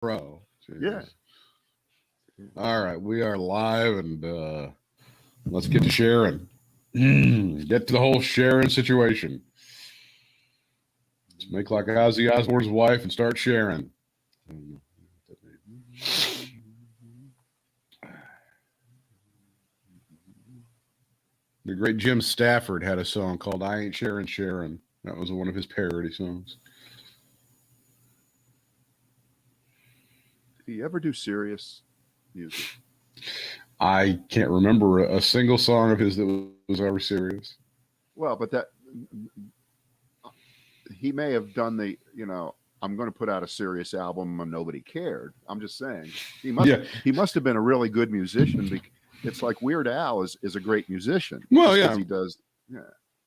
pro. Yeah. All right, we are live, and let's get to sharing. Get to the whole sharing situation. Let's make like Ozzy Osbourne's wife and start sharing. The great Jim Stafford had a song called "I Ain't Sharing Sharing." That was one of his parody songs. Did he ever do serious music? I can't remember a single song of his that was ever serious. Well, but that he may have done the, I'm going to put out a serious album and nobody cared. I'm just saying he must have been a really good musician. It's like Weird Al is a great musician. Well, yeah, he does. Yeah,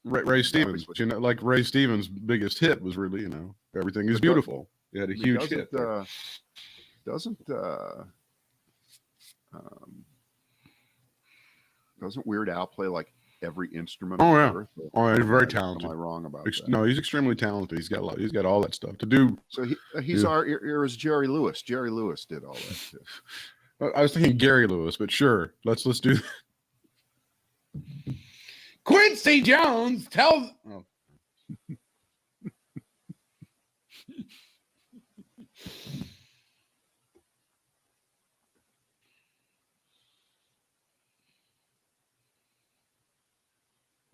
Ray Stevens. Like Ray Stevens' biggest hit was really, Everything Is Beautiful. He had a huge hit. Doesn't Weird Al play like every instrument? Oh yeah, he's very talented. Am I wrong about that? No, he's extremely talented. He's got all that stuff to do. So he's our era's Jerry Lewis. Jerry Lewis did all that too. I was thinking Gary Lewis, but sure, let's do that. Quincy Jones tells. Oh.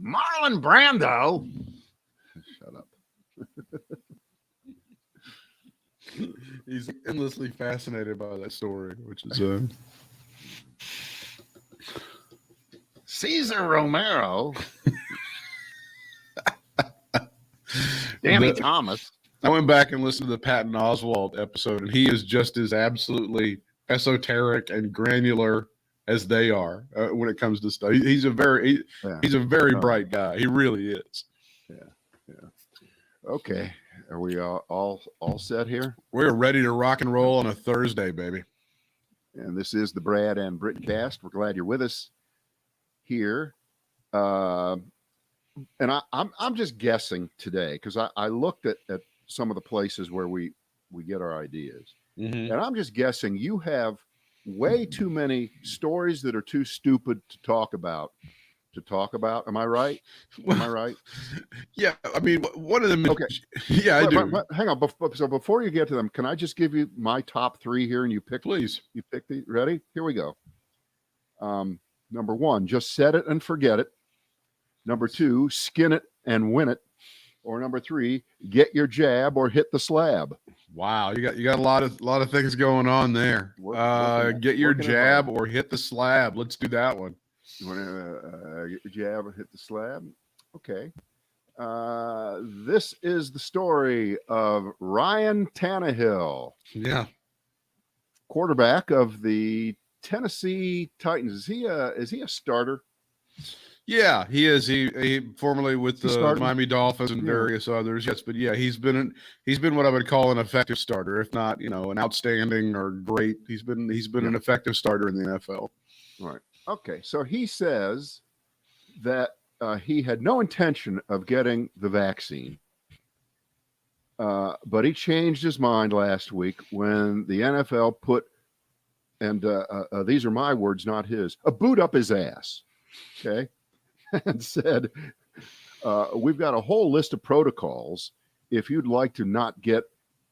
Marlon Brando. Shut up. He's endlessly fascinated by that story, which is Cesar Romero. Danny Thomas. I went back and listened to the Patton Oswalt episode, and he is just as absolutely esoteric and granular as they are when it comes to stuff. He's a very bright guy. He really is. Yeah. Okay. Are we all set here? We're ready to rock and roll on a Thursday, baby. And this is the Brad and Britt cast. We're glad you're with us here. And I'm just guessing today because I looked at some of the places where we get our ideas. Mm-hmm. And I'm just guessing you have way too many stories that are too stupid to talk about. Am I right? Yeah. I mean, one of them. Okay. Yeah, I do. But hang on. So before you get to them, can I just give you my top three here and you pick? Please. You pick the. Ready? Here we go. Number one, just set it and forget it. Number two, skin it and win it. Or number three, get your jab or hit the slab. Wow, you got a lot of things going on there. Get your jab or hit the slab. Let's do that one. You want to get your jab or hit the slab? Okay. This is the story of Ryan Tannehill. Yeah. Quarterback of the Tennessee Titans. Is he a starter? Yeah, he is. He formerly with the Miami Dolphins and various others. Yes, but yeah, he's been what I would call an effective starter, if not, an outstanding or great. He's been an effective starter in the NFL. Right. Okay. So he says that he had no intention of getting the vaccine, but he changed his mind last week when the NFL put, and these are my words, not his, a boot up his ass. Okay. And said, we've got a whole list of protocols if you'd like to not get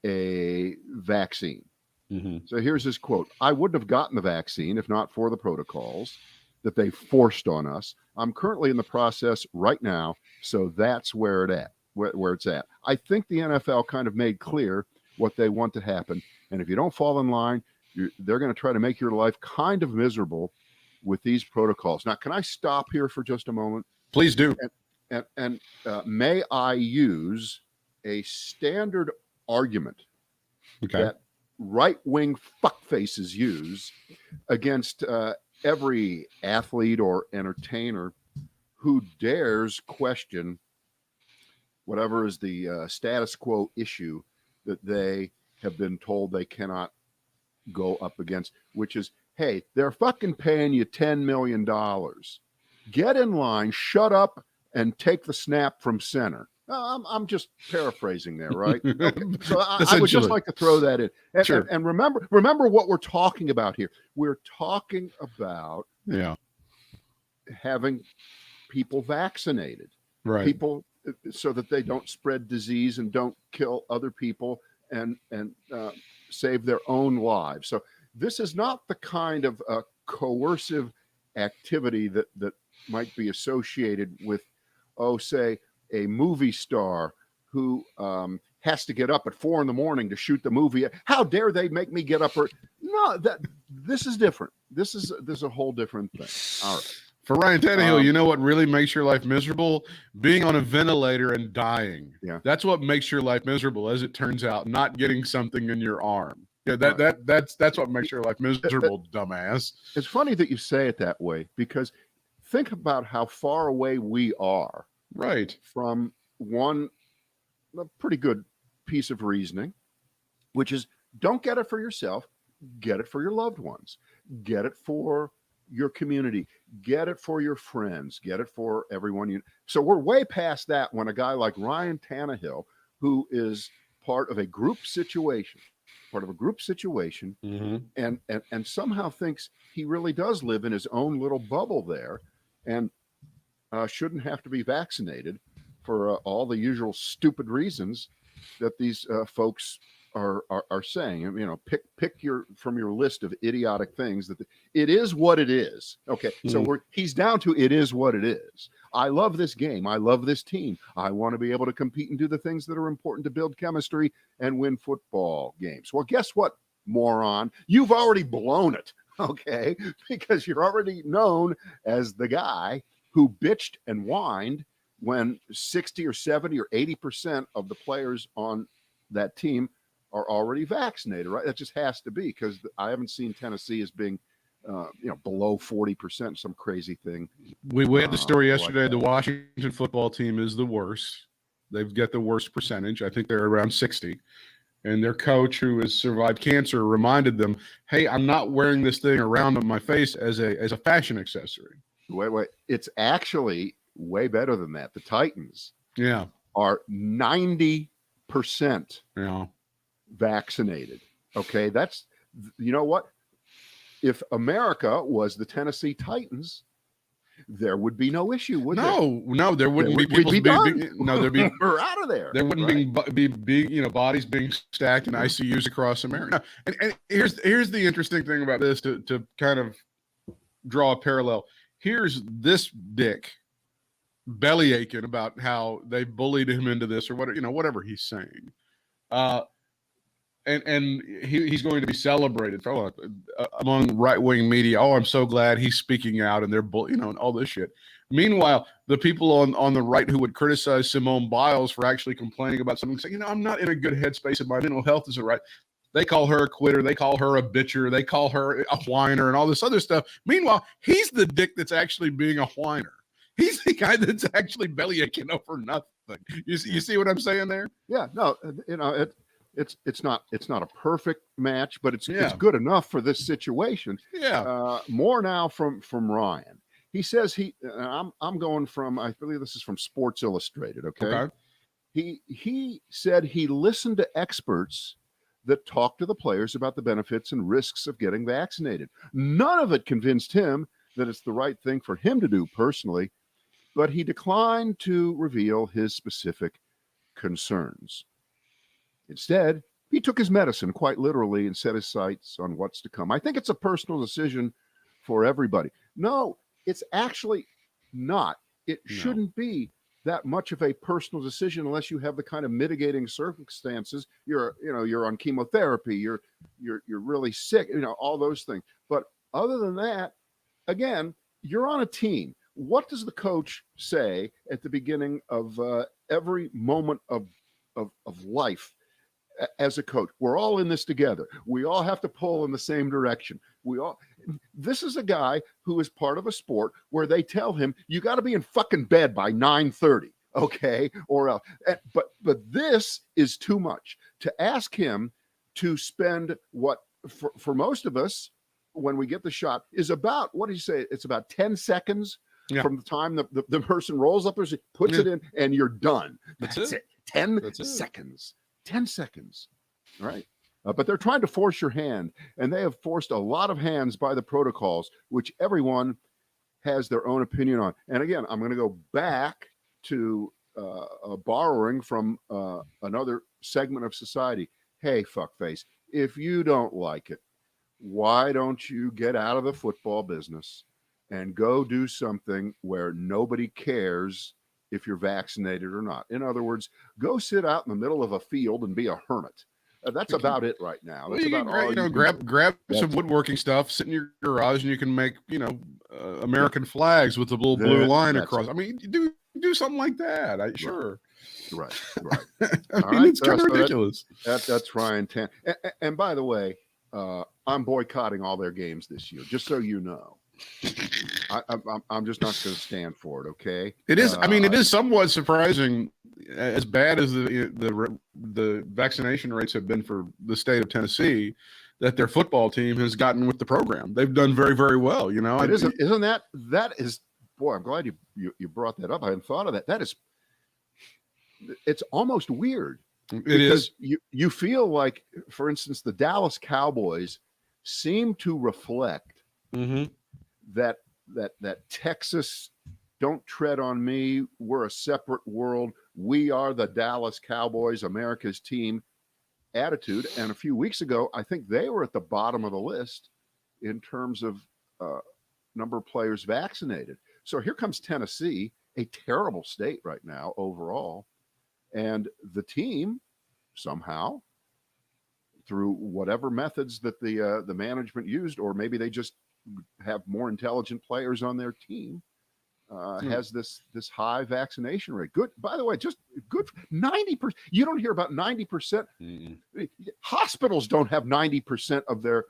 a vaccine. Mm-hmm. So here's his quote. I wouldn't have gotten the vaccine if not for the protocols that they forced on us. I'm currently in the process right now, so that's where it's at. I think the NFL kind of made clear what they want to happen, and if you don't fall in line, they're going to try to make your life kind of miserable with these protocols. Now, can I stop here for just a moment? Please do. And may I use a standard argument that right-wing fuckfaces use against every athlete or entertainer who dares question whatever is the status quo issue that they have been told they cannot go up against, which is, hey, they're fucking paying you $10 million. Get in line, shut up, and take the snap from center. I'm just paraphrasing there, right? Okay. So I would just like to throw that in. And, sure. and remember what we're talking about here. We're talking about having people vaccinated, right? People so that they don't spread disease and don't kill other people and save their own lives. So this is not the kind of coercive activity that might be associated with, say, a movie star who has to get up at 4 a.m. to shoot the movie. How dare they make me get up? No, this is different. This is a whole different thing. All right. For Ryan Tannehill, you know what really makes your life miserable? Being on a ventilator and dying. Yeah. That's what makes your life miserable, as it turns out, not getting something in your arm. Yeah, that's what makes your life miserable, dumbass. It's funny that you say it that way, because think about how far away we are from a pretty good piece of reasoning, which is don't get it for yourself, get it for your loved ones, get it for your community, get it for your friends, get it for everyone. So we're way past that when a guy like Ryan Tannehill, who is part of a group situation, and somehow thinks he really does live in his own little bubble there, and shouldn't have to be vaccinated for all the usual stupid reasons that these folks are saying. You know, pick from your list of idiotic things that it is what it is. Okay, so he's down to it is what it is. I love this game. I love this team. I want to be able to compete and do the things that are important to build chemistry and win football games. Well, guess what, moron? You've already blown it, okay? Because you're already known as the guy who bitched and whined when 60 or 70 or 80% of the players on that team are already vaccinated, right? That just has to be, because I haven't seen Tennessee as being below 40%, some crazy thing. We had the story yesterday. Like the Washington football team is the worst. They've got the worst percentage. I think they're around 60. And their coach, who has survived cancer, reminded them, hey, I'm not wearing this thing around on my face as a fashion accessory. Wait. It's actually way better than that. The Titans are 90% vaccinated. Okay, that's, you know what? If America was the Tennessee Titans, there would be no issue, would there? No, there wouldn't be people there'd be we're out of there. There wouldn't be bodies being stacked in ICUs across America. And here's the interesting thing about this, to kind of draw a parallel. Here's this dick belly aching about how they bullied him into this, or whatever he's saying. And he's going to be celebrated among right-wing media. Oh, I'm so glad he's speaking out, and they're and all this shit. Meanwhile, the people on the right who would criticize Simone Biles for actually complaining about something, saying, I'm not in a good headspace and my mental health isn't right. They call her a quitter. They call her a bitcher. They call her a whiner and all this other stuff. Meanwhile, he's the dick that's actually being a whiner. He's the guy that's actually belly aching over nothing. You see what I'm saying there? Yeah, no, It's not a perfect match, but it's good enough for this situation. Yeah. More now from Ryan. He says I'm going from, I believe this is from Sports Illustrated. Okay. He said he listened to experts that talked to the players about the benefits and risks of getting vaccinated. None of it convinced him that it's the right thing for him to do personally, but he declined to reveal his specific concerns. Instead, he took his medicine quite literally and set his sights on what's to come. I think it's a personal decision for everybody. No, it's actually not. It shouldn't be that much of a personal decision unless you have the kind of mitigating circumstances. You're on chemotherapy, you're really sick, all those things. But other than that, again, you're on a team. What does the coach say at the beginning of every moment of life? As a coach, we're all in this together. We all have to pull in the same direction. This is a guy who is part of a sport where they tell him you got to be in fucking bed by 9:30, okay, or else. But this is too much to ask him to spend what for most of us when we get the shot is about, what do you say? It's about 10 seconds from the time the person rolls up, puts it in, and you're done. That's it. 10 seconds. 10 seconds. All right. But they're trying to force your hand, and they have forced a lot of hands by the protocols, which everyone has their own opinion on. And again, I'm going to go back to borrowing from another segment of society. Hey, fuckface, if you don't like it, why don't you get out of the football business and go do something where nobody cares if you're vaccinated or not? In other words, go sit out in the middle of a field and be a hermit. That's about it right now. That's about all. Grab some woodworking stuff, sit in your garage, and you can make American flags with the little blue line across. I mean, do something like that. Sure. Right. It's kind of ridiculous. That's Ryan Tan. And by the way, I'm boycotting all their games this year, just so you know. I'm just not going to stand for it. Okay. It is. It is somewhat surprising, as bad as the vaccination rates have been for the state of Tennessee, that their football team has gotten with the program. They've done very, very well. Isn't that is, boy, I'm glad you brought that up. I hadn't thought of that. It's almost weird. It is. You feel like, for instance, the Dallas Cowboys seem to reflect that Texas, don't tread on me, we're a separate world, we are the Dallas Cowboys, America's team attitude. And a few weeks ago, I think they were at the bottom of the list in terms of number of players vaccinated. So here comes Tennessee, a terrible state right now overall. And the team somehow, through whatever methods that the management used, or maybe they just have more intelligent players on their team, has this high vaccination rate. Good, by the way, just good. 90%. You don't hear about 90%. Hospitals don't have 90% of their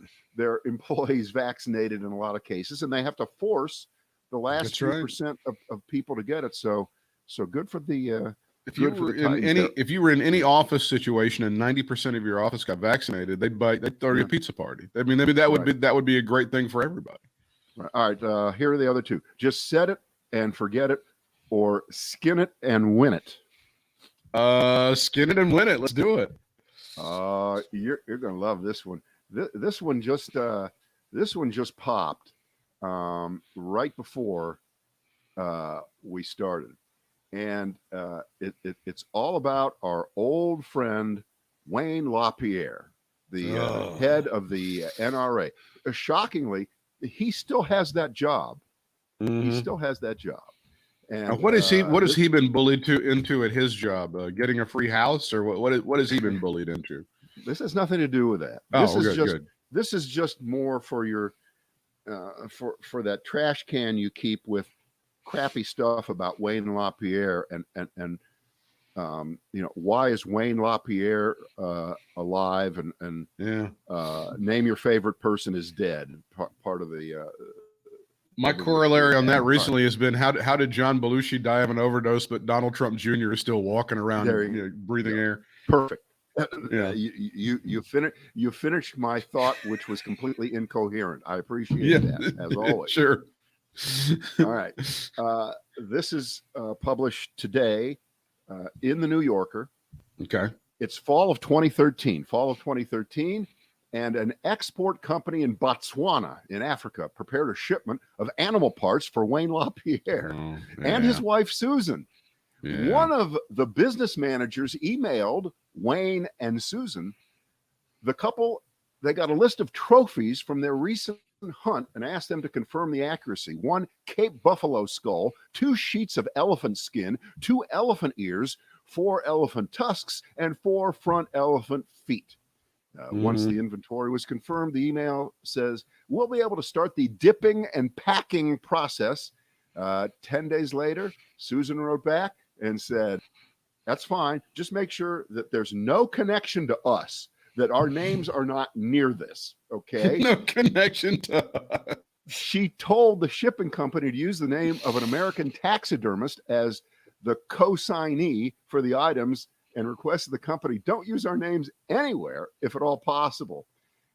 employees vaccinated in a lot of cases, and they have to force the last 2% of people to get it. So good for the. If you were in any office situation and 90% of your office got vaccinated, they'd throw you a pizza party. I mean, maybe that would be a great thing for everybody. Right. All right. Here are the other two. Just set it and forget it, or skin it and win it. Skin it and win it. Let's do it. You're gonna love this one. This one just popped right before we started. And it's all about our old friend Wayne LaPierre, the head of the NRA. Shockingly, he still has that job. He still has that job. And what has he been bullied into at his job? Getting a free house, or what has he been bullied into? This has nothing to do with that. This is just more for your for that trash can you keep with crappy stuff about Wayne LaPierre and why is Wayne LaPierre alive and name your favorite person is dead, part of the my corollary on that recently has been how did John Belushi die of an overdose, but Donald Trump Jr. is still walking around breathing air. Perfect. You finished my thought, which was completely incoherent. I appreciate that, as always. Sure. All right. This is published today in the New Yorker. Okay. It's fall of 2013. And an export company in Botswana in Africa prepared a shipment of animal parts for Wayne LaPierre and his wife, Susan. Yeah. One of the business managers emailed Wayne and Susan. The couple, they got a list of trophies from their recent hunt and asked them to confirm the accuracy. 1 Cape buffalo skull, 2 sheets of elephant skin, 2 elephant ears, 4 elephant tusks, and 4 front elephant feet. Once the inventory was confirmed, the email says, we'll be able to start the dipping and packing process. 10 days later, Susan wrote back and said, that's fine. Just make sure that there's no connection to us, that our names are not near this. Okay. No connection to us. She told the shipping company to use the name of an American taxidermist as the co-signee for the items and requested the company don't use our names anywhere if at all possible.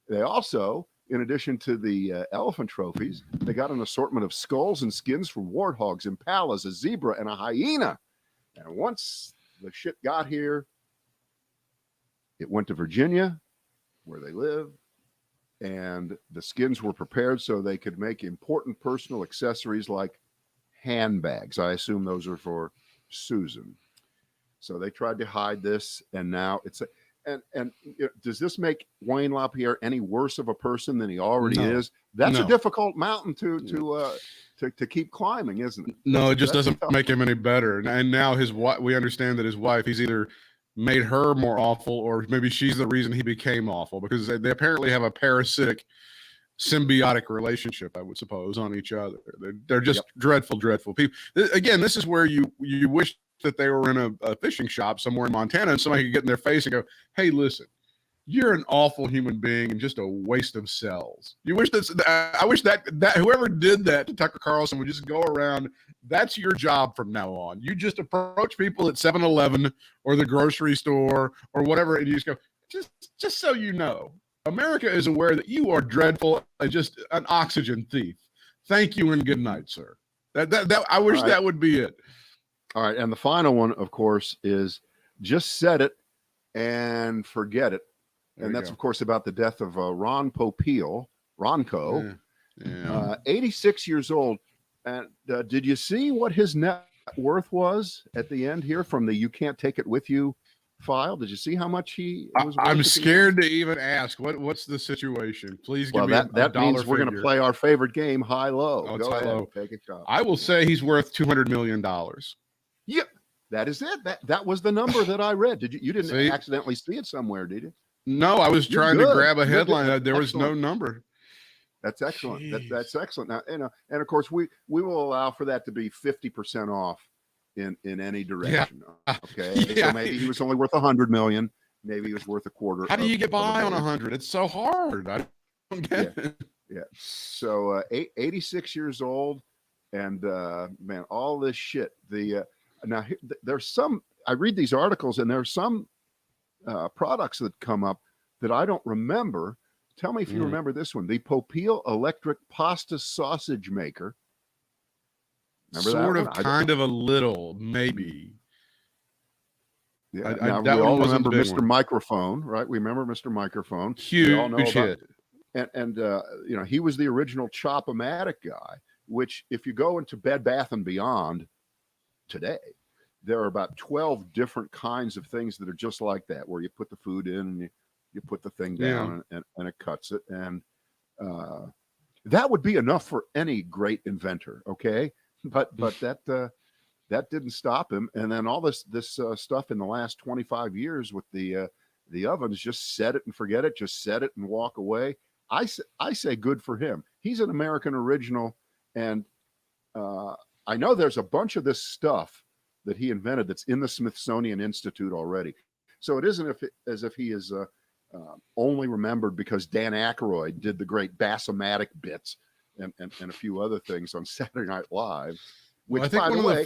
They also in addition to the elephant trophies, they got an assortment of skulls and skins from warthogs, impalas, a zebra, and a hyena. And once the shit got here, it went to Virginia, where they live, and the skins were prepared so they could make important personal accessories like handbags. I assume those are for Susan. So they tried to hide this, and now it's does this make Wayne LaPierre any worse of a person than he already is? That's a difficult mountain to keep climbing, isn't it? No, it just doesn't make him any better. And now his wife, we understand that his wife, he's either made her more awful, or maybe she's the reason he became awful, because they apparently have a parasitic, symbiotic relationship, I would suppose, on each other. They're just dreadful people. Again, this is where you wish that they were in a fishing shop somewhere in Montana and somebody could get in their face and go, hey, listen, you're an awful human being and just a waste of cells. You wish I wish that whoever did that to Tucker Carlson would just go around. That's your job from now on. You just approach people at 7-Eleven or the grocery store or whatever, and you just go, just so you know, America is aware that you are dreadful and just an oxygen thief. Thank you and good night, sir. That I wish that would be it. All right, and the final one, of course, is just set it and forget it. And that's, of course, about the death of Ronco, 86 years old. And did you see what his net worth was at the end here from the "You Can't Take It With You" file? Did you see how much he was worth? I'm scared to even ask. What's the situation? Please give me that means we're going to play our favorite game, high low. Oh, Go ahead, low. Take a shot. I will say he's worth $200 million. Yep, that is it. That was the number that I read. Did you didn't accidentally see it somewhere, did you? No, I was trying to grab a headline. There was no number. That's excellent. That's excellent. Now, and of course we will allow for that to be 50% off in any direction. Yeah. Okay. So maybe he was only worth 100 million. Maybe he was worth a quarter. How do you get by on 100? It's so hard. I don't get it. Yeah. So 86 years old, and man, all this shit. Now there's some. I read these articles, and there's some products that come up that I don't remember. Tell me if you remember this one. The Popeil electric pasta sausage maker. Remember sort that of, kind of, a little, maybe. Yeah, we all remember Mr. Microphone, right? We remember Mr. Microphone. Huge we all know hit. And he was the original Chop-O-Matic guy, which if you go into Bed Bath & Beyond today, there are about 12 different kinds of things that are just like that, where you put the food in and you put the thing down and it cuts it. And that would be enough for any great inventor, okay? But that didn't stop him. And then all this stuff in the last 25 years with the ovens, just set it and forget it, just set it and walk away. I say good for him. He's an American original, and I know there's a bunch of this stuff that he invented that's in the Smithsonian Institute already. So it isn't as if he is only remembered because Dan Aykroyd did the great Bassomatic bits and a few other things on Saturday Night Live. Which, I think one of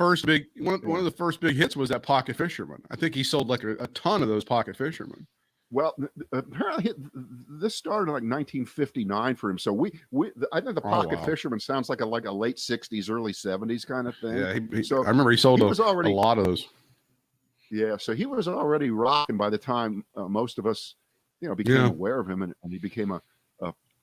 the first big hits was that Pocket Fisherman. I think he sold like a ton of those Pocket Fishermen. Well, apparently this started in like 1959 for him. So I think the Pocket Fisherman sounds like a late 60s, early 70s kind of thing. Yeah, I remember he sold a lot of those. Yeah, so he was already rocking by the time most of us, became aware of him, and he became a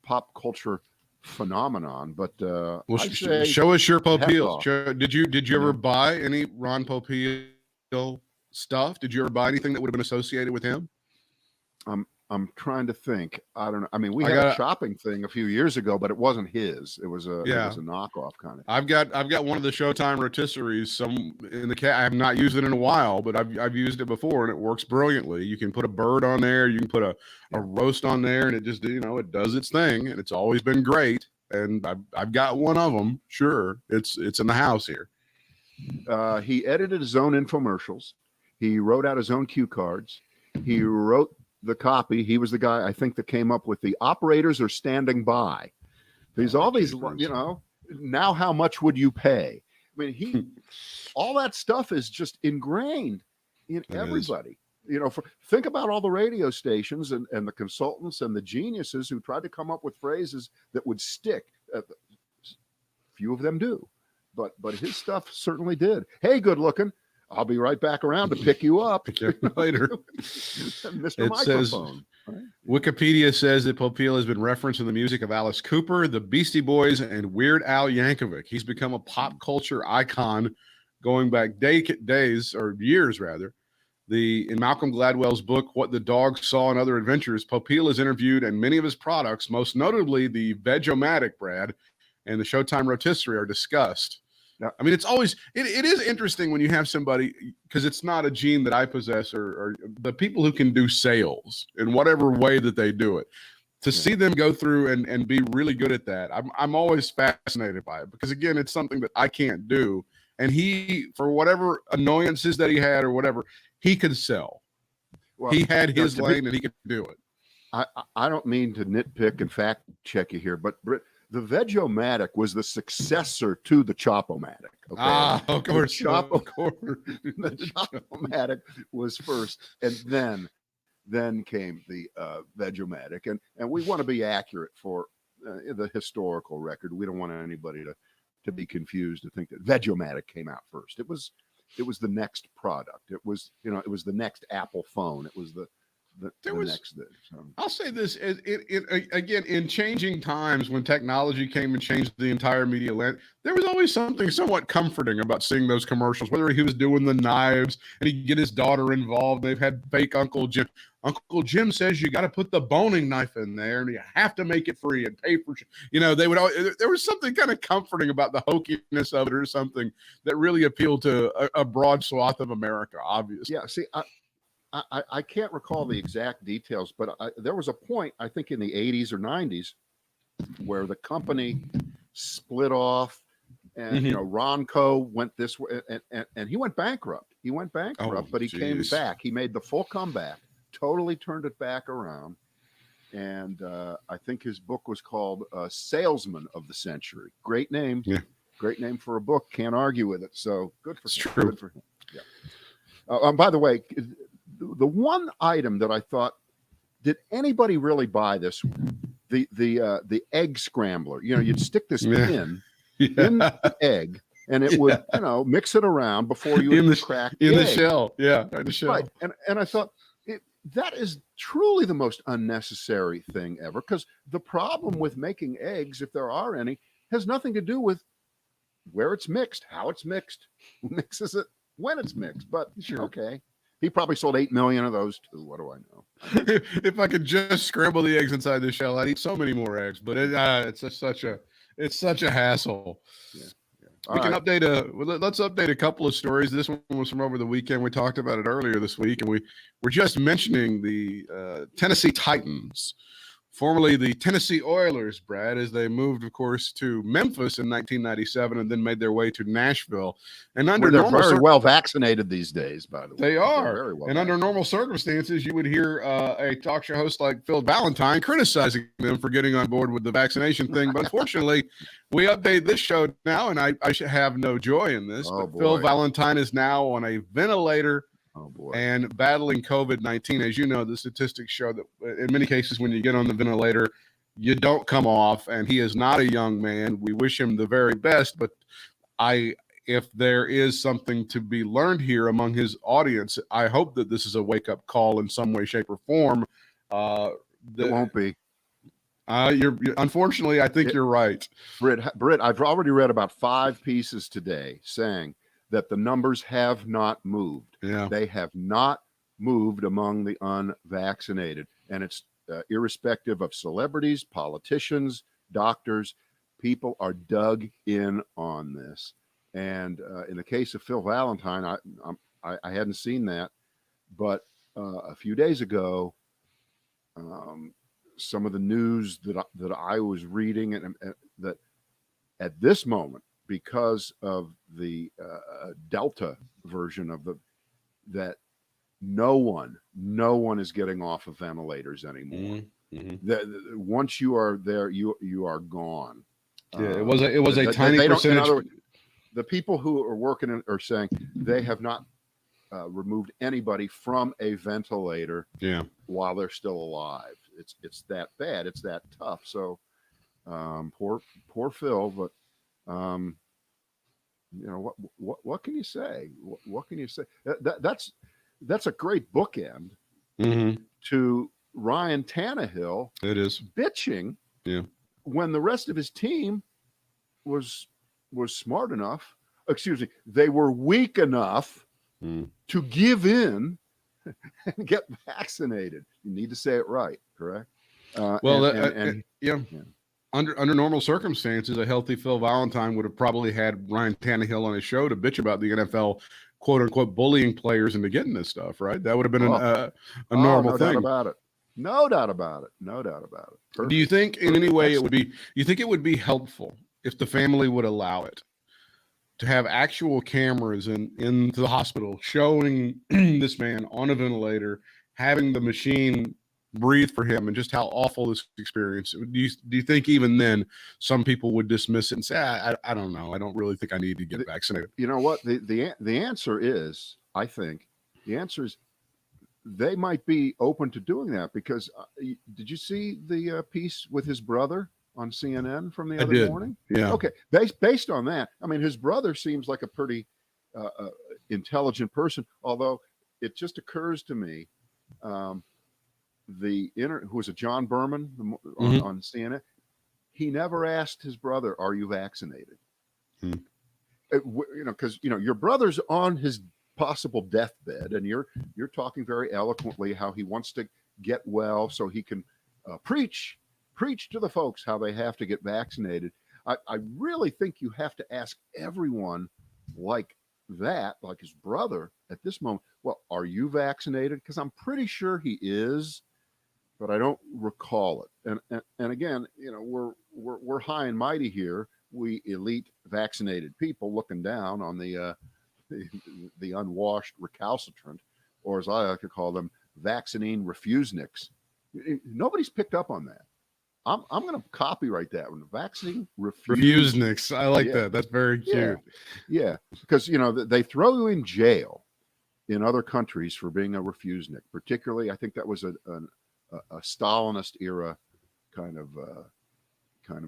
pop culture phenomenon. But show us your Popeil. Did you ever buy any Ron Popeil stuff? Did you ever buy anything that would have been associated with him? I'm trying to think. I don't know. I mean, we had a shopping thing a few years ago, but it wasn't his. It was a knockoff kind of. I've got one of the Showtime rotisseries. I have not used it in a while, but I've used it before, and it works brilliantly. You can put a bird on there, you can put a roast on there, and it just it does its thing, and it's always been great. And I've got one of them. Sure, it's in the house here. He edited his own infomercials. He wrote out his own cue cards. He wrote the copy. He was the guy, I think, that came up with the operators are standing by. There's all these, now how much would you pay? I mean, all that stuff is just ingrained in everybody. Think about all the radio stations and the consultants and the geniuses who tried to come up with phrases that would stick. Few of them do, but his stuff certainly did. Hey, good looking. I'll be right back around to pick you up. Pick you up later. Mr. It Microphone. Says, Wikipedia says that Popeil has been referenced in the music of Alice Cooper, the Beastie Boys, and Weird Al Yankovic. He's become a pop culture icon going back days or years rather. In Malcolm Gladwell's book, What the Dog Saw in Other Adventures, Popeil is interviewed, and many of his products, most notably the Veg-O-Matic, Brad, and the Showtime rotisserie are discussed. Yeah. I mean, it's always, it is interesting when you have somebody, because it's not a gene that I possess, or the people who can do sales in whatever way that they do it, to see them go through and be really good at that. I'm always fascinated by it, because again, it's something that I can't do. And he, for whatever annoyances that he had or whatever, he could sell. Well, he had his lane and he could do it. I don't mean to nitpick and fact check you here, but Britt, the Veg-O-Matic was the successor to the Chop-O-Matic. Okay? Of course. The Chop-O-Matic was first, and then came the Veg-O-Matic. And we want to be accurate for the historical record. We don't want anybody to be confused, to think that Veg-O-Matic came out first. It was the next product. It was the next Apple phone. It was the next thing. So. I'll say this, again, in changing times when technology came and changed the entire media land, there was always something somewhat comforting about seeing those commercials, whether he was doing the knives and he'd get his daughter involved. They've had fake Uncle Jim. Uncle Jim says you got to put the boning knife in there and you have to make it free and pay for, they would always, there was something kind of comforting about the hokiness of it, or something that really appealed to a broad swath of America, obviously. Yeah. See, I can't recall the exact details, but there was a point, I think in the 80s or 90s, where the company split off, and Ronco went this way, and he went bankrupt. But he came back. He made the full comeback, totally turned it back around, and I think his book was called Salesman of the Century. Great name. Yeah. Great name for a book. Can't argue with it. So good for him. Good for him. Yeah. By the way, the one item that I thought, did anybody really buy this? The egg scrambler. You'd stick this pin in the egg, and it would mix it around before you crack in the shell. Yeah, in the shell. Right. And I thought that is truly the most unnecessary thing ever, because the problem with making eggs, if there are any, has nothing to do with where it's mixed, how it's mixed, who mixes it, when it's mixed. But okay. He probably sold 8 million of those too. What do I know? If I could just scramble the eggs inside the shell, I'd eat so many more eggs. But it's such a hassle. Yeah. Let's update a couple of stories. This one was from over the weekend. We talked about it earlier this week, and we were just mentioning the Tennessee Titans, formerly the Tennessee Oilers, Brad, as they moved, of course, to Memphis in 1997 and then made their way to Nashville. And they're very well vaccinated these days, by the way. They are. Very well under normal circumstances, you would hear a talk show host like Phil Valentine criticizing them for getting on board with the vaccination thing. But unfortunately, we update this show now, and I should have no joy in this. But Phil Valentine is now on a ventilator. Oh boy. And battling COVID-19. As you know, the statistics show that in many cases, when you get on the ventilator, you don't come off, and he is not a young man. We wish him the very best, but if there is something to be learned here among his audience, I hope that this is a wake-up call in some way, shape, or form. It won't be. Unfortunately, I think you're right. Britt, I've already read about 5 pieces today saying that the numbers have not moved. Yeah. They have not moved among the unvaccinated. And it's irrespective of celebrities, politicians, doctors, people are dug in on this. And in the case of Phil Valentine, I hadn't seen that, but a few days ago, some of the news that I was reading, and that at this moment, because of the Delta version of that no one is getting off of ventilators anymore. Mm-hmm. Once you are there, you are gone. Yeah, it was a tiny percentage. The people who are working are saying they have not removed anybody from a ventilator while they're still alive. It's that bad. It's that tough. So poor Phil, but what can you say? What can you say? That's a great bookend to Ryan Tannehill. It is bitching when the rest of his team was smart enough. Excuse me, they were weak enough to give in and get vaccinated. You need to say it right, correct? Under normal circumstances, a healthy Phil Valentine would have probably had Ryan Tannehill on his show to bitch about the NFL, quote unquote, bullying players into getting this stuff, right? That would have been a normal thing. No doubt about it. No doubt about it. No doubt about it. Perfect. Do you think in any way it would be helpful if the family would allow it to have actual cameras in the hospital showing this man on a ventilator, having the machine breathe for him, and just how awful this experience? Do you think even then some people would dismiss it and say, I don't know, I don't really think I need to get vaccinated? You know what? The answer is, I think the answer is they might be open to doing that, because did you see the piece with his brother on CNN from the other morning? Yeah. Okay. Based on that, I mean, his brother seems like a pretty intelligent person, although it just occurs to me, who was it, John Berman on CNN? He never asked his brother, "Are you vaccinated?" Because your brother's on his possible deathbed, and you're talking very eloquently how he wants to get well so he can preach to the folks how they have to get vaccinated. I really think you have to ask everyone like that, like his brother at this moment, well, are you vaccinated? Because I'm pretty sure he is, but I don't recall it. And again, we're high and mighty here. We elite vaccinated people looking down on the unwashed recalcitrant, or as I like to call them, vaccine refuseniks. Nobody's picked up on that. I'm going to copyright that one. Vaccine refuseniks. I like that. That's very cute. Yeah, because they throw you in jail in other countries for being a refusenik. Particularly, I think that was a Stalinist era kind of a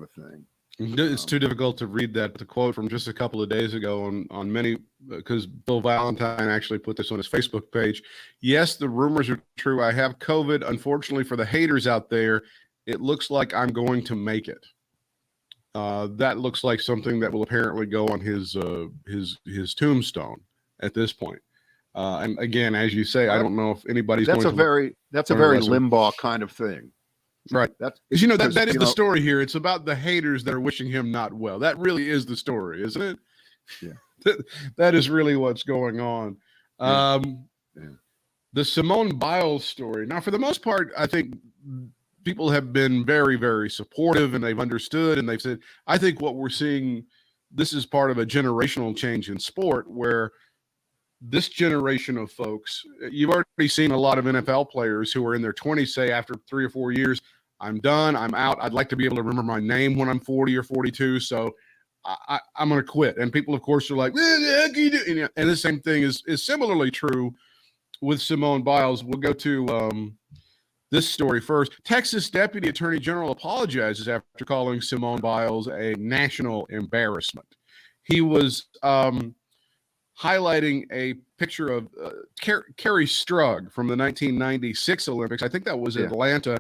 thing. It's too difficult to read the quote from just a couple of days ago on many, because Phil Valentine actually put this on his Facebook page. Yes, the rumors are true. I have COVID. Unfortunately for the haters out there, it looks like I'm going to make it. That looks like something that will apparently go on his tombstone at this point. And again, as you say, I don't know if anybody's that's a very Limbaugh kind of thing. Right. That is the story here. It's about the haters that are wishing him not well. That really is the story, isn't it? Yeah. That is really what's going on. The Simone Biles story. Now, for the most part, I think people have been very, very supportive, and they've understood, and they've said, I think what we're seeing, this is part of a generational change in sport, where this generation of folks, you've already seen a lot of NFL players who are in their 20s say after 3 or 4 years, I'm done, I'm out. I'd like to be able to remember my name when I'm 40 or 42. So I'm going to quit. And people, of course, are like, and the same thing is similarly true with Simone Biles. We'll go to this story first. Texas Deputy Attorney General apologizes after calling Simone Biles a national embarrassment. He was highlighting a picture of Carrie Strug from the 1996 Olympics. I think that was Atlanta,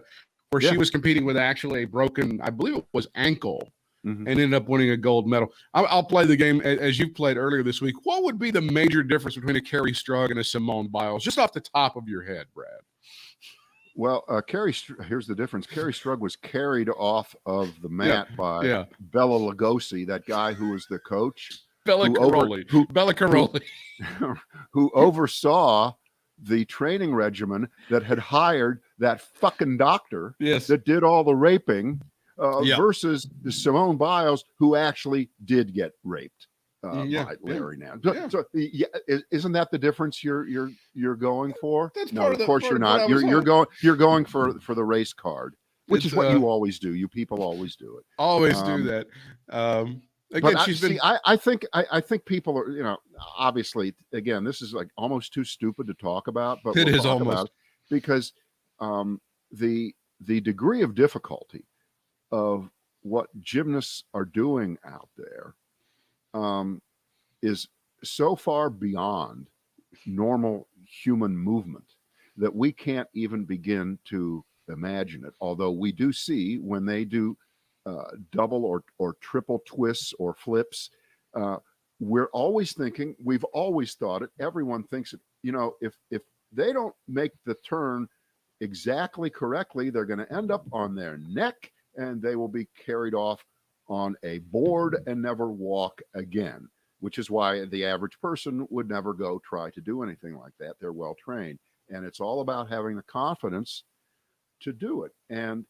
where she was competing with actually a broken, I believe it was ankle, and ended up winning a gold medal. I'll play the game as you played earlier this week. What would be the major difference between a Carrie Strug and a Simone Biles, just off the top of your head, Brad? Well, here's the difference. Carrie Strug was carried off of the mat by Bella Lugosi, that guy who was the coach. Bella Caroli, who oversaw the training regimen that had hired that fucking doctor that did all the raping, versus the Simone Biles, who actually did get raped by Larry Nance. So isn't that the difference you're going for? No, of course you're not. You're going for the race card, which is what you always do. You people always do it. Always do that. Again, I think people are, obviously, again, this is like almost too stupid to talk about, but it we'll is talk almost about it because the degree of difficulty of what gymnasts are doing out there is so far beyond normal human movement that we can't even begin to imagine it. Although we do see when they do double or triple twists or flips, we're always thinking, we've always thought it, everyone thinks it, if they don't make the turn exactly correctly, they're going to end up on their neck and they will be carried off on a board and never walk again, which is why the average person would never go try to do anything like that. They're well trained, and it's all about having the confidence to do it. And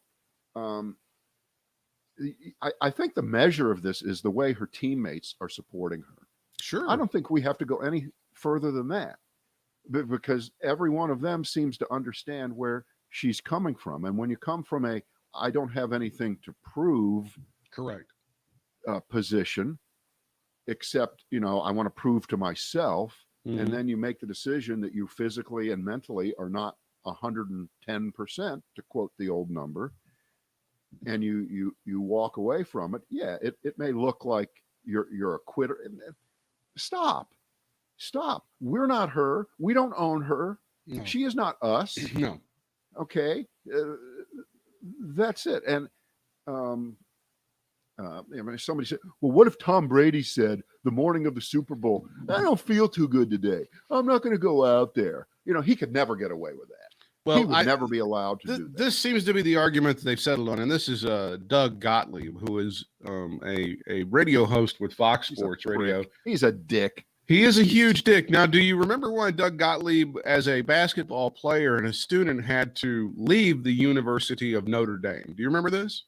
I think the measure of this is the way her teammates are supporting her. Sure. I don't think we have to go any further than that, because every one of them seems to understand where she's coming from. And when you come from I don't have anything to prove correct position, except, I want to prove to myself. Mm-hmm. And then you make the decision that you physically and mentally are not 110%, to quote the old number, and you walk away from it. Yeah, it may look like you're a quitter. Stop. We're not her. We don't own her. No. She is not us. No. Okay. That's it. And somebody said, well, what if Tom Brady said the morning of the Super Bowl, I don't feel too good today, I'm not going to go out there? He could never get away with that. Well, he would never be allowed to do that. This seems to be the argument that they've settled on, and this is Doug Gottlieb, who is a radio host with Fox Sports Radio. He's a dick. He is a huge dick. Now, do you remember when Doug Gottlieb, as a basketball player and a student, had to leave the University of Notre Dame? Do you remember this?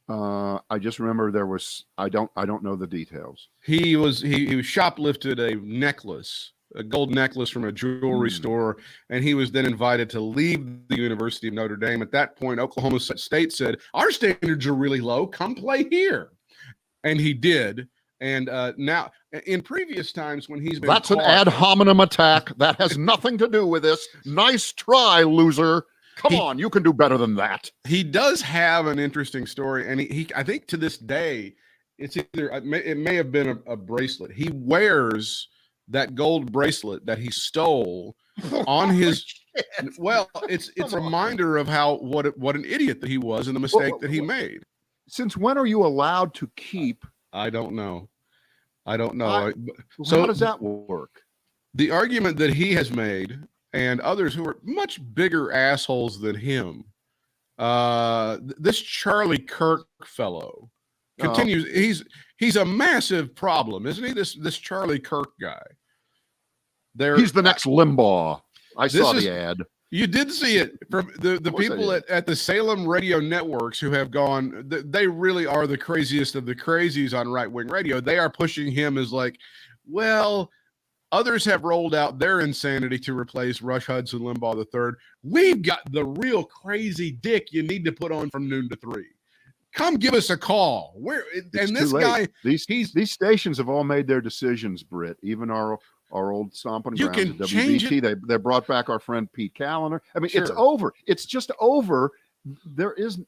I just remember there was. I don't know the details. He shoplifted a necklace, a gold necklace from a jewelry store, and he was then invited to leave the University of Notre Dame. At that point, Oklahoma State said, "Our standards are really low. Come play here," and he did. And now, in previous times when he's been that's an ad hominem attack. That has nothing to do with this. Nice try, loser. Come on, you can do better than that. He does have an interesting story, and he I think to this day, it may have been a bracelet. He wears that gold bracelet that he stole on his. Well, it's a reminder of what an idiot that he was and the mistake that he made. Since when are you allowed to keep? I don't know. So how does that work? The argument that he has made, and others who are much bigger assholes than him, this Charlie Kirk fellow continues. He's a massive problem, isn't he? This Charlie Kirk guy. He's the next Limbaugh. I saw the ad. You did see it from the people at the Salem radio networks who have gone. They really are the craziest of the crazies on right-wing radio. They are pushing him as like, well, others have rolled out their insanity to replace Rush Hudson Limbaugh III. We've got the real crazy dick you need to put on from noon to 3. Come give us a call. This guy, these stations have all made their decisions, Britt. Even our old stomping grounds at WBT. They brought back our friend Pete Callender. I mean, It's over. It's just over. There is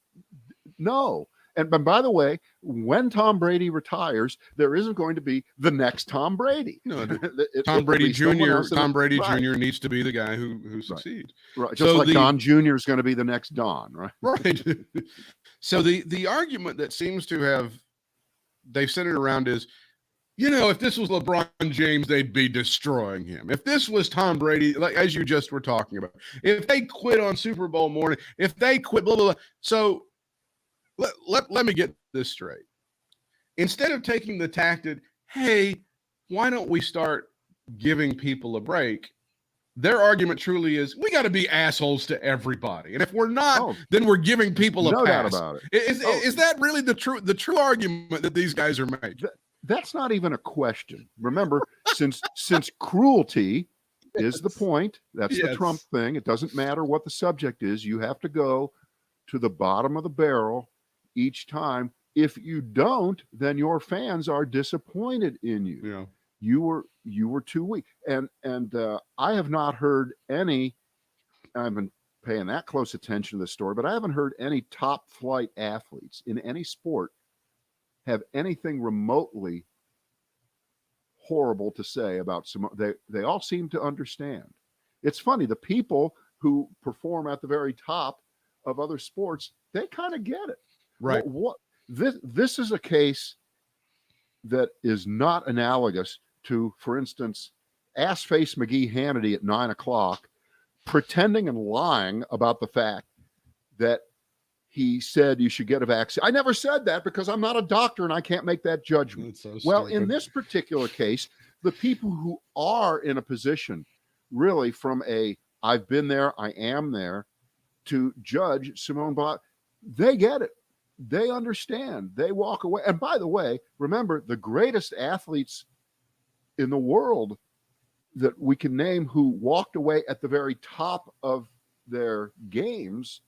no. And by the way, when Tom Brady retires, there isn't going to be the next Tom Brady. No, Tom Brady Jr. Tom Brady Jr. needs to be the guy who succeeds. Right. Just like Don Jr. is going to be the next Don, right? Right. So the argument that seems to have they've centered around is, if this was LeBron James, they'd be destroying him. If this was Tom Brady, like as you just were talking about, if they quit on Super Bowl morning, if they quit, blah, blah, blah. So let me get this straight. Instead of taking the tactic, hey, why don't we start giving people a break? Their argument truly is, we got to be assholes to everybody. And if we're not, then we're giving people a pass. No doubt about it. Is that really the true argument that these guys are making? That's not even a question. Remember, since cruelty is the point, that's the Trump thing. It doesn't matter what the subject is. You have to go to the bottom of the barrel each time if you don't, then your fans are disappointed in you. Yeah. You were too weak. And I have not heard any, I've been paying that close attention to the story, but I haven't heard any top flight athletes in any sport have anything remotely horrible to say about Simone. They all seem to understand. It's funny, the people who perform at the very top of other sports, they kind of get it. Right. This is a case that is not analogous to, for instance, ass-face McGee Hannity at 9 o'clock pretending and lying about the fact that he said you should get a vaccine. I never said that because I'm not a doctor and I can't make that judgment. So well, in this particular case, the people who are in a position really from a I've been there, I am there, to judge Simone Biles, they get it. They understand. They walk away. And by the way, remember, the greatest athletes in the world that we can name who walked away at the very top of their games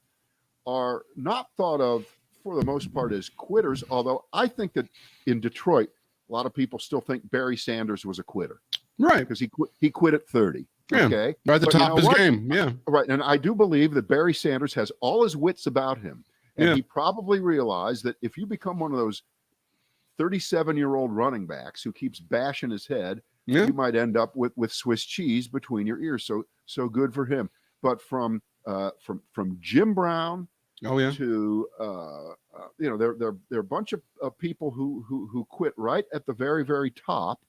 are not thought of, for the most part, as quitters, although I think that in Detroit, a lot of people still think Barry Sanders was a quitter. Right. Because he quit at 30. Yeah, okay. Right at the top of his game. Yeah. Right. And I do believe that Barry Sanders has all his wits about him. And he probably realized that if you become one of those 37-year-old running backs who keeps bashing his head, you might end up with Swiss cheese between your ears. So good for him. But from Jim Brown to there are a bunch of people who quit right at the very, very top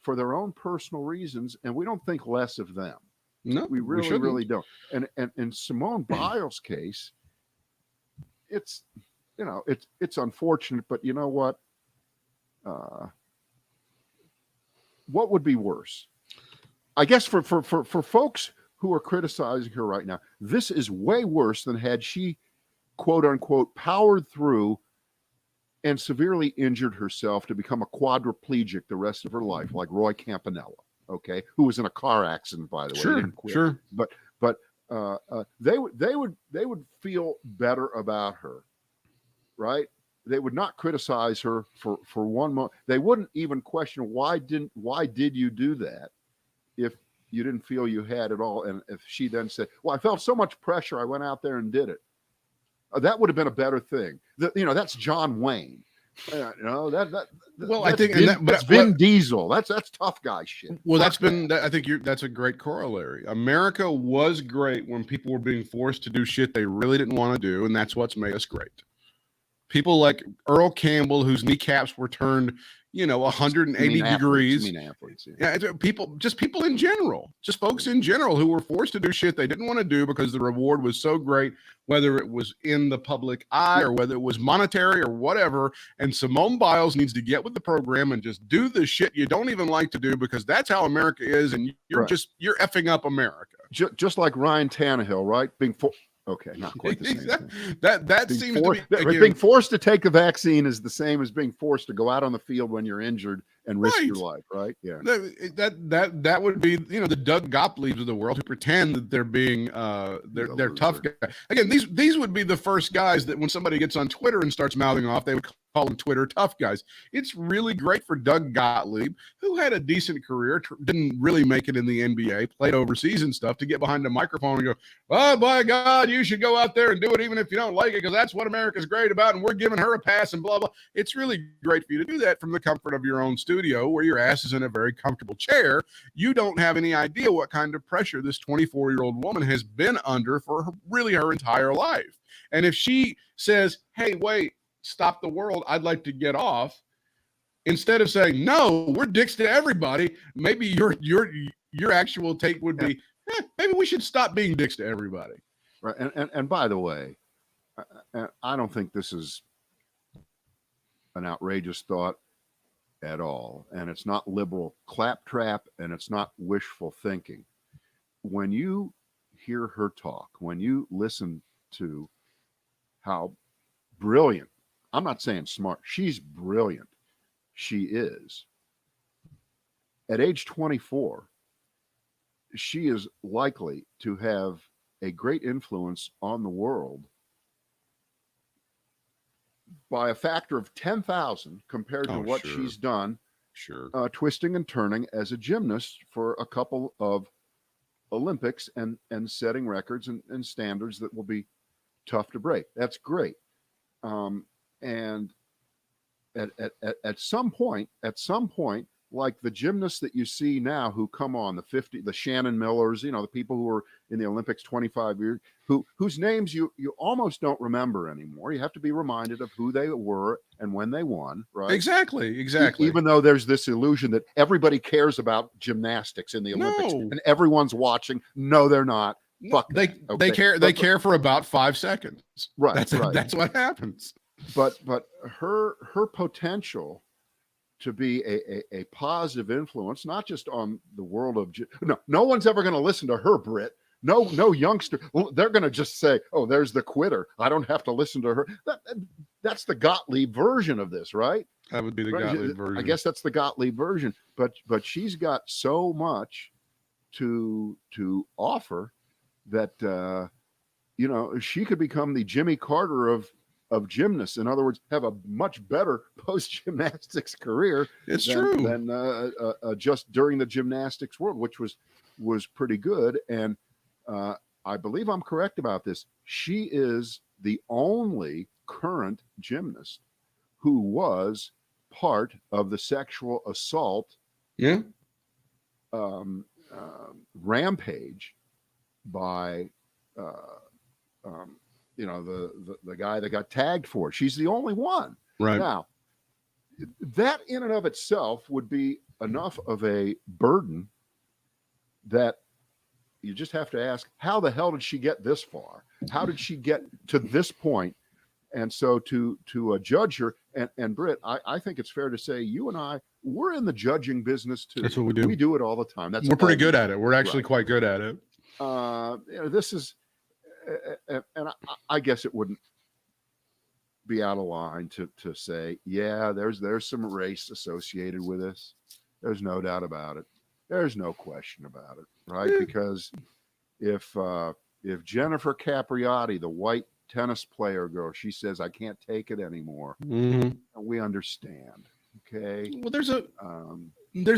for their own personal reasons, and we don't think less of them. No, we really don't. And in Simone Biles' case, it's unfortunate, but you know what? What would be worse? I guess for folks who are criticizing her right now, this is way worse than had she, quote unquote, powered through and severely injured herself to become a quadriplegic the rest of her life, like Roy Campanella, okay, who was in a car accident, by the way. Sure, sure. But they would feel better about her, right? They would not criticize her for one moment. They wouldn't even question why did you do that if you didn't feel you had it all. And if she then said, well, I felt so much pressure, I went out there and did it. That would have been a better thing. That's John Wayne. I think that's Vin Diesel. That's tough guy shit. Well, I think that's a great corollary. America was great when people were being forced to do shit they really didn't want to do, and that's what's made us great. People like Earl Campbell, whose kneecaps were turned, 180 degrees. Athletes, People in general, just folks in general who were forced to do shit they didn't want to do because the reward was so great, whether it was in the public eye or whether it was monetary or whatever. And Simone Biles needs to get with the program and just do the shit you don't even like to do, because that's how America is. And you're effing up America. Just like Ryan Tannehill, right? Okay, not quite the same thing. That seems to be being forced to take a vaccine is the same as being forced to go out on the field when you're injured and risk your life, right? Yeah. That would be the Doug Gottliebs of the world who pretend that they're being they're tough guys. Again, these would be the first guys that when somebody gets on Twitter and starts mouthing off, they would call them Twitter tough guys. It's really great for Doug Gottlieb, who had a decent career, didn't really make it in the NBA, played overseas and stuff, to get behind a microphone and go, oh, by God, you should go out there and do it even if you don't like it, because that's what America's great about, and we're giving her a pass and blah, blah. It's really great for you to do that from the comfort of your own studio where your ass is in a very comfortable chair. You don't have any idea what kind of pressure this 24-year-old woman has been under for her entire life. And if she says, hey, wait, stop the world, I'd like to get off, instead of saying, no, we're dicks to everybody, maybe your actual take would be, maybe we should stop being dicks to everybody. Right. And by the way, I don't think this is an outrageous thought at all. And it's not liberal claptrap, and it's not wishful thinking. When you hear her talk, when you listen to how brilliant, I'm not saying smart, she's brilliant. She is. At age 24, she is likely to have a great influence on the world by a factor of 10,000 compared to what she's done twisting and turning as a gymnast for a couple of Olympics and setting records and standards that will be tough to break. That's great. And at some point, like the gymnasts that you see now who come on the Shannon Millers, the people who were in the Olympics 25 years, whose names you almost don't remember anymore. You have to be reminded of who they were and when they won, right? Exactly. Even though there's this illusion that everybody cares about gymnastics in the Olympics and everyone's watching. No, they're not. Fuck. They care. They care for about 5 seconds. Right. That's what happens. But her potential to be a positive influence, not just on the world of no one's ever going to listen to her, Britt. No youngster. They're going to just say, "Oh, there's the quitter. I don't have to listen to her." That's the Gottlieb version of this, right? That would be the Gottlieb version. I guess that's the Gottlieb version. But she's got so much to offer that she could become the Jimmy Carter of gymnasts. In other words, have a much better post-gymnastics career than just during the gymnastics world, which was pretty good. And I believe I'm correct about this. She is the only current gymnast who was part of the sexual assault rampage by the guy that got tagged for it. She's the only one. Right. Now, that in and of itself would be enough of a burden that you just have to ask, how the hell did she get this far? How did she get to this point? And so to judge her, and Britt, I think it's fair to say you and I, we're in the judging business too. That's what we do. We do it all the time. We're pretty good at it. We're actually quite good at it. This is, and I guess it wouldn't be out of line to say, yeah, there's some race associated with this. There's no doubt about it. There's no question about it, right? Because if Jennifer Capriati, the white tennis player girl, she says, I can't take it anymore. Mm-hmm. We understand. Okay. Well, there's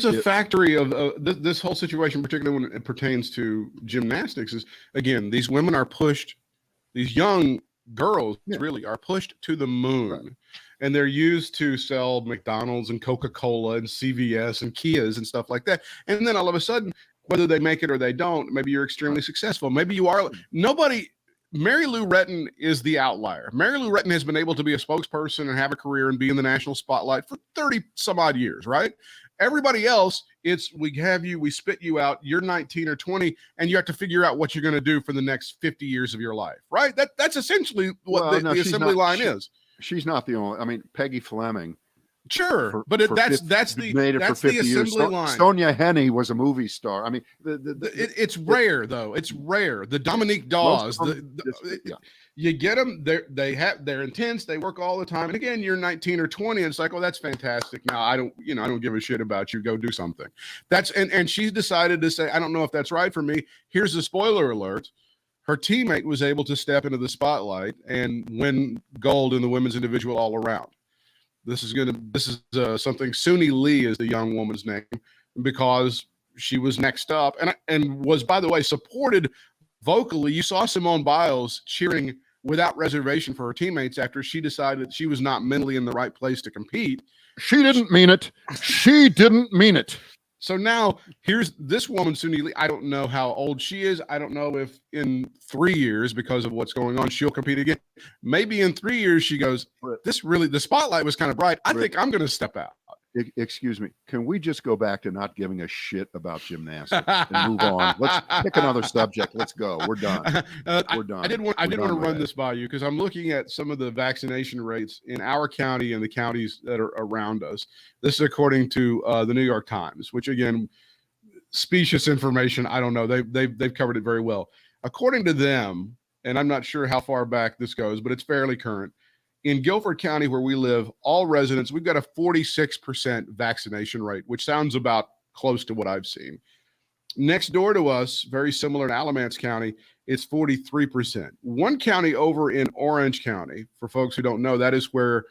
a factory of this whole situation, particularly when it pertains to gymnastics, is, again, these women are pushed, these young girls really are pushed to the moon. Right. And they're used to sell McDonald's and Coca-Cola and CVS and Kias and stuff like that. And then all of a sudden, whether they make it or they don't, maybe you're extremely successful. Maybe you are. Mary Lou Retton is the outlier. Mary Lou Retton has been able to be a spokesperson and have a career and be in the national spotlight for 30 some odd years, right? Everybody else, we spit you out, you're 19 or 20, and you have to figure out what you're going to do for the next 50 years of your life, right? That's essentially what the assembly line is. She's not the only. I mean, Peggy Fleming. Sure, that's the assembly line. Sonia Henney was a movie star. I mean, it's rare though. It's rare. The Dominique Dawes, you get them. They're intense. They work all the time. And again, you're 19 or 20, and it's like, oh, that's fantastic. Now I don't give a shit about you. Go do something. And she's decided to say, I don't know if that's right for me. Here's the spoiler alert. Her teammate was able to step into the spotlight and win gold in the women's individual all around. This is something. Suni Lee is the young woman's name, because she was next up and was, by the way, supported vocally. You saw Simone Biles cheering without reservation for her teammates after she decided she was not mentally in the right place to compete. She didn't mean it. She didn't mean it. So now here's this woman, Suni Lee. I don't know how old she is. I don't know if in 3 years, because of what's going on, she'll compete again. Maybe in 3 years she goes, the spotlight was kind of bright. I think I'm going to step out. Excuse me. Can we just go back to not giving a shit about gymnastics and move on? Let's pick another subject. Let's go. We're done. We're done. I did want to run this by you because I'm looking at some of the vaccination rates in our county and the counties that are around us. This is according to the New York Times, which, again, specious information. I don't know. They've covered it very well. According to them, and I'm not sure how far back this goes, but it's fairly current. In Guilford County, where we live, all residents, we've got a 46% vaccination rate, which sounds about close to what I've seen. Next door to us, very similar in Alamance County, it's 43%. One county over in Orange County, for folks who don't know, that is where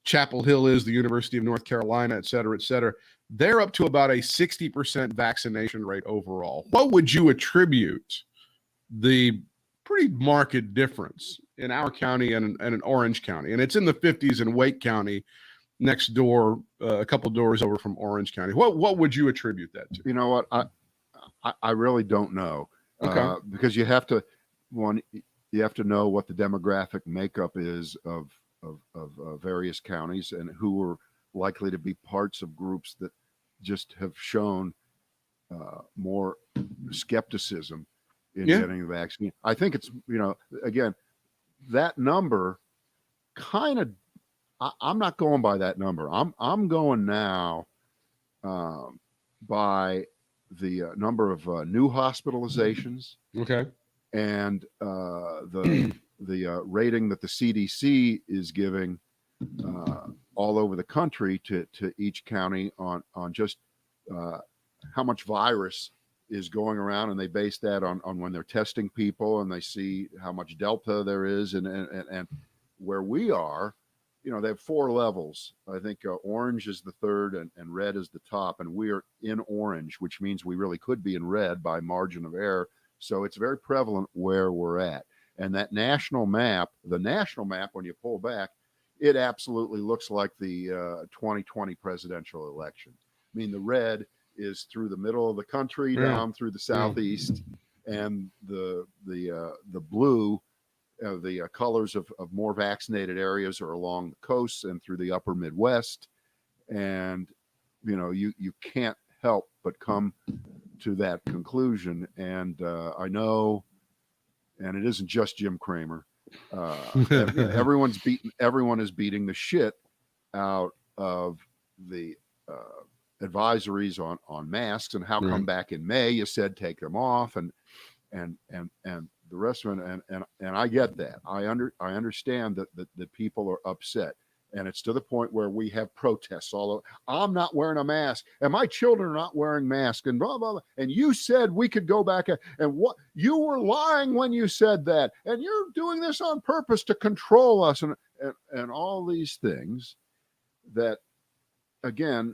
Chapel Hill is, the University of North Carolina, et cetera, et cetera. They're up to about a 60% vaccination rate overall. What would you attribute the pretty marked difference in our county and in Orange County? And it's in the 50s in Wake County, next door, a couple doors over from Orange County. What would you attribute that to? You know what? I really don't know. Okay. Because you have to know what the demographic makeup is of various counties and who are likely to be parts of groups that just have shown more skepticism in getting the vaccine. I think it's, again, that number kind of, I'm not going by that number. I'm going now by the number of new hospitalizations. Okay. And the rating that the CDC is giving all over the country to each county on just how much virus is going around, and they base that on when they're testing people, and they see how much Delta there is, and where we are, they have 4 levels. I think orange is the third, and red is the top, and we are in orange, which means we really could be in red by margin of error. So it's very prevalent where we're at. And that national map, when you pull back, it absolutely looks like the 2020 presidential election. I mean, the red is through the middle of the country, down through the southeast, and the blue, the colors of more vaccinated areas are along the coasts and through the upper Midwest. And, you can't help but come to that conclusion. And I know, and it isn't just Jim Cramer. Everyone is beating the shit out of the advisories on masks, and how come back in May you said take them off, and the rest of it, and I get that. I understand that people are upset. And it's to the point where we have protests all over. I'm not wearing a mask, and my children are not wearing masks, and blah, blah, blah. And you said we could go back, and what you were lying when you said that, and you're doing this on purpose to control us, and all these things that, again,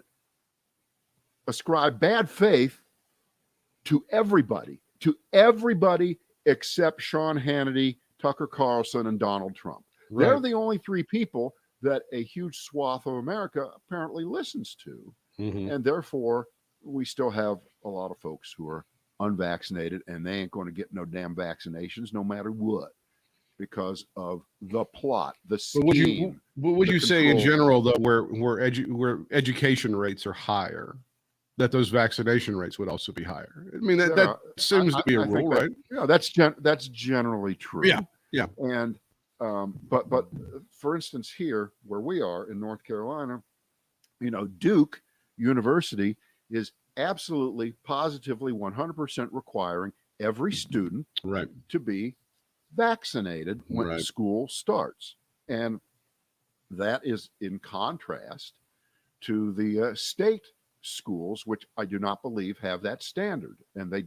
ascribe bad faith to everybody except Sean Hannity, Tucker Carlson, and Donald Trump. Right. They're the only 3 people that a huge swath of America apparently listens to. And therefore we still have a lot of folks who are unvaccinated, and they ain't going to get no damn vaccinations no matter what, because of the plot, the scheme. What would you say in general, though, where education rates are higher, that those vaccination rates would also be higher? I mean, that seems to be a rule, right? Yeah, that's generally true. Yeah. And but for instance, here where we are in North Carolina, Duke University is absolutely, positively, 100% requiring every student to be vaccinated when school starts. And that is in contrast to the state schools, which I do not believe have that standard, and they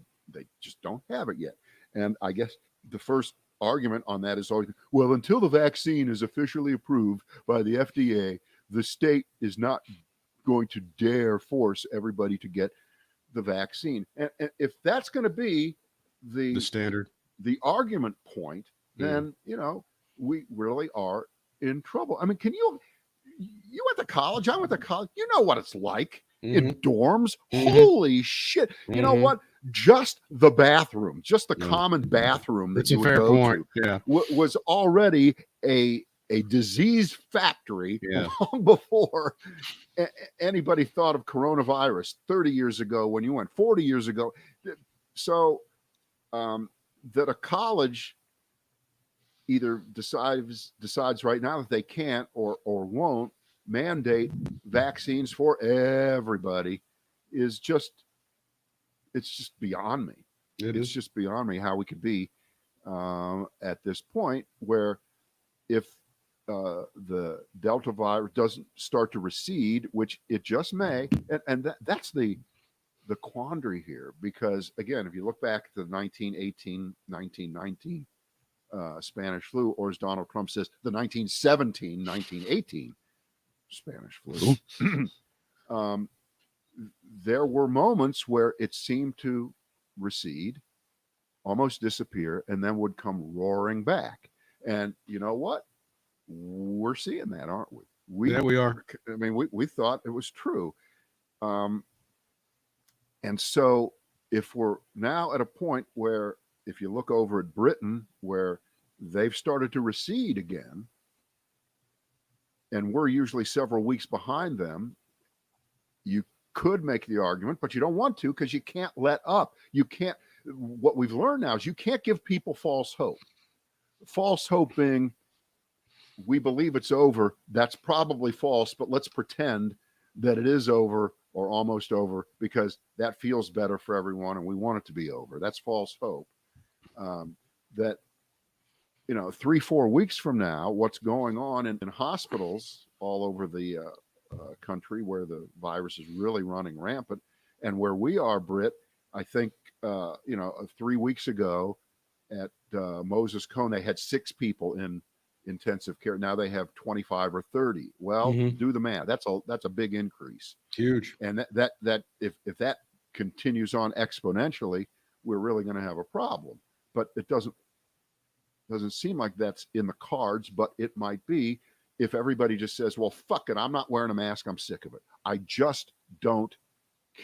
just don't have it yet. And I guess the first argument on that is always, well, until the vaccine is officially approved by the FDA, the state is not going to dare force everybody to get the vaccine. And if that's going to be the standard, the argument point, then we really are in trouble. I mean, you went to college, I went to college, you know what it's like in dorms. Holy shit. You know what? Just the bathroom, just the common bathroom that you would go to was already a disease factory long before anybody thought of coronavirus 30 years ago, when you went 40 years ago. So that a college either decides right now that they can't or won't mandate vaccines for everybody is just, it's just beyond me. It's just beyond me how we could be at this point, where if the Delta virus doesn't start to recede, which it just may, and that's the the quandary here, because again, if you look back to the 1918, 1919 Spanish flu, or as Donald Trump says, the 1917, 1918 Spanish flu, there were moments where it seemed to recede, almost disappear, and then would come roaring back. And you know what? We're seeing that, aren't we? Yeah, we are. I mean, we thought it was true. And so if we're now at a point where, if you look over at Britain, where they've started to recede again, and we're usually several weeks behind them, you could make the argument, but you don't want to, because you can't let up. You can't. What we've learned now is you can't give people false hope. False hope being, we believe it's over. That's probably false, but let's pretend that it is over or almost over, because that feels better for everyone and we want it to be over. That's false hope. That, 3-4 weeks from now, what's going on in hospitals all over the country where the virus is really running rampant, and where we are, Britt, I think, 3 weeks ago at Moses Cone, they had 6 people in intensive care. Now they have 25 or 30. Well, do the math. That's a big increase. Huge. And that if that continues on exponentially, we're really going to have a problem. But it doesn't seem like that's in the cards, but it might be if everybody just says, well, fuck it, I'm not wearing a mask, I'm sick of it. I just don't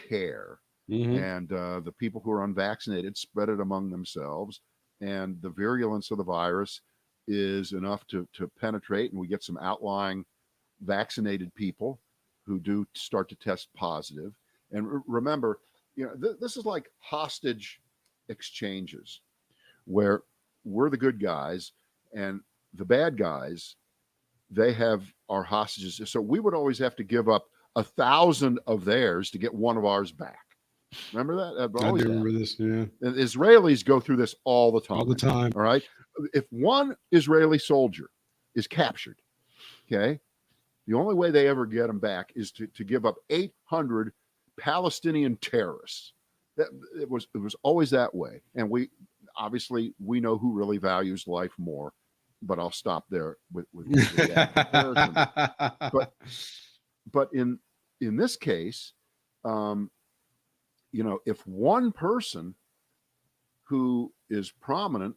care. And the people who are unvaccinated spread it among themselves, and the virulence of the virus is enough to penetrate, and we get some outlying vaccinated people who do start to test positive. And remember, this is like hostage exchanges, where we're the good guys and the bad guys, they have our hostages. So we would always have to give up 1,000 of theirs to get one of ours back. Remember that? I do remember this, yeah. And Israelis go through this all the time. All the time. All right. If one Israeli soldier is captured, okay, the only way they ever get him back is to give up 800 Palestinian terrorists. It was always that way. And we know who really values life more, but I'll stop there with that comparison. But in this case, if one person who is prominent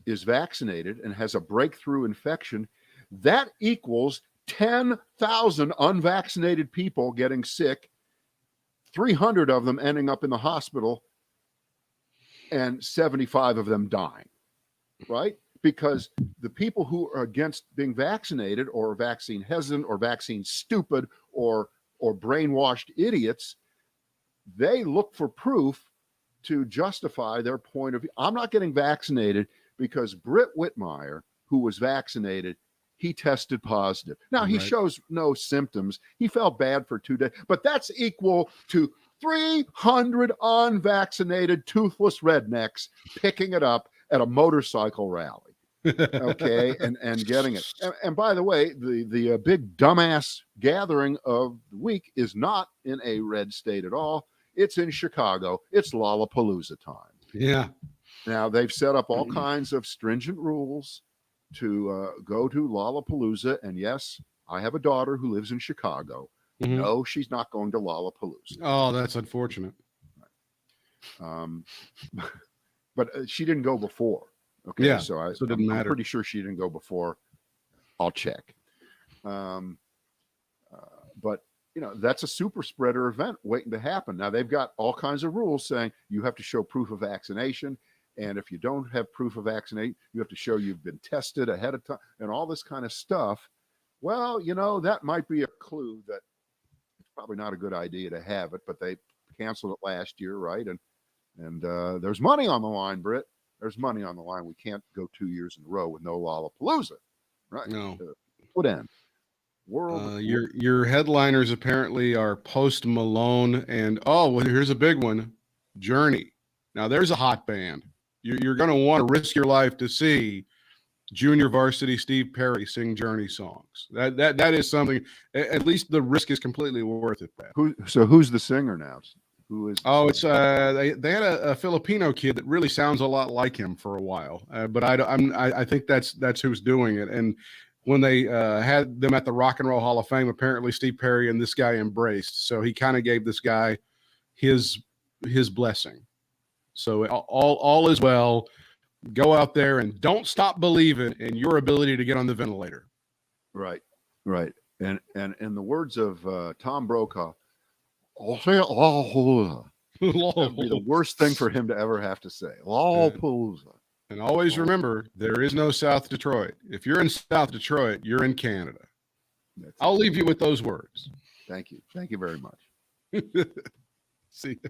is vaccinated and has a breakthrough infection, that equals 10,000 unvaccinated people getting sick, 300 of them ending up in the hospital, and 75 of them dying, right? Because the people who are against being vaccinated, or vaccine hesitant, or vaccine stupid, or brainwashed idiots, they look for proof to justify their point of view. I'm not getting vaccinated because Britt Whitmire, who was vaccinated, he tested positive. Now, he shows no symptoms. He felt bad for 2 days, but that's equal to 300 unvaccinated, toothless rednecks picking it up at a motorcycle rally. Okay, and getting it. And by the way, the big dumbass gathering of the week is not in a red state at all. It's in Chicago. It's Lollapalooza time. Yeah. Now, they've set up all kinds of stringent rules to go to Lollapalooza. And yes, I have a daughter who lives in Chicago. No, she's not going to Lollapalooza. Oh, that's unfortunate. But she didn't go before. Okay, yeah, so it didn't matter. I'm pretty sure she didn't go before. I'll check. But that's a super spreader event waiting to happen. Now, they've got all kinds of rules saying you have to show proof of vaccination. And if you don't have proof of vaccination, you have to show you've been tested ahead of time and all this kind of stuff. Well, that might be a clue that it's probably not a good idea to have it, but they canceled it last year, right? And there's money on the line, Britt. There's money on the line. We can't go 2 years in a row with no Lollapalooza, right? No. Would end. Your headliners apparently are Post Malone and here's a big one, Journey. Now there's a hot band. You're going to want to risk your life to see junior varsity Steve Perry sing Journey songs. That is something. At least the risk is completely worth it. Who's the singer now? Who is? Oh, it's they had a Filipino kid that really sounds a lot like him for a while, but I think that's who's doing it. And when they had them at the Rock and Roll Hall of Fame, apparently Steve Perry and this guy embraced. So he kind of gave this guy his blessing. So all is well. Go out there and don't stop believing in your ability to get on the ventilator. Right. And in the words of Tom Brokaw, I'll say it, that would be the worst thing for him to ever have to say. And always remember, there is no South Detroit. If you're in South Detroit, you're in Canada. I'll leave you with those words. Thank you. Thank you very much. See you.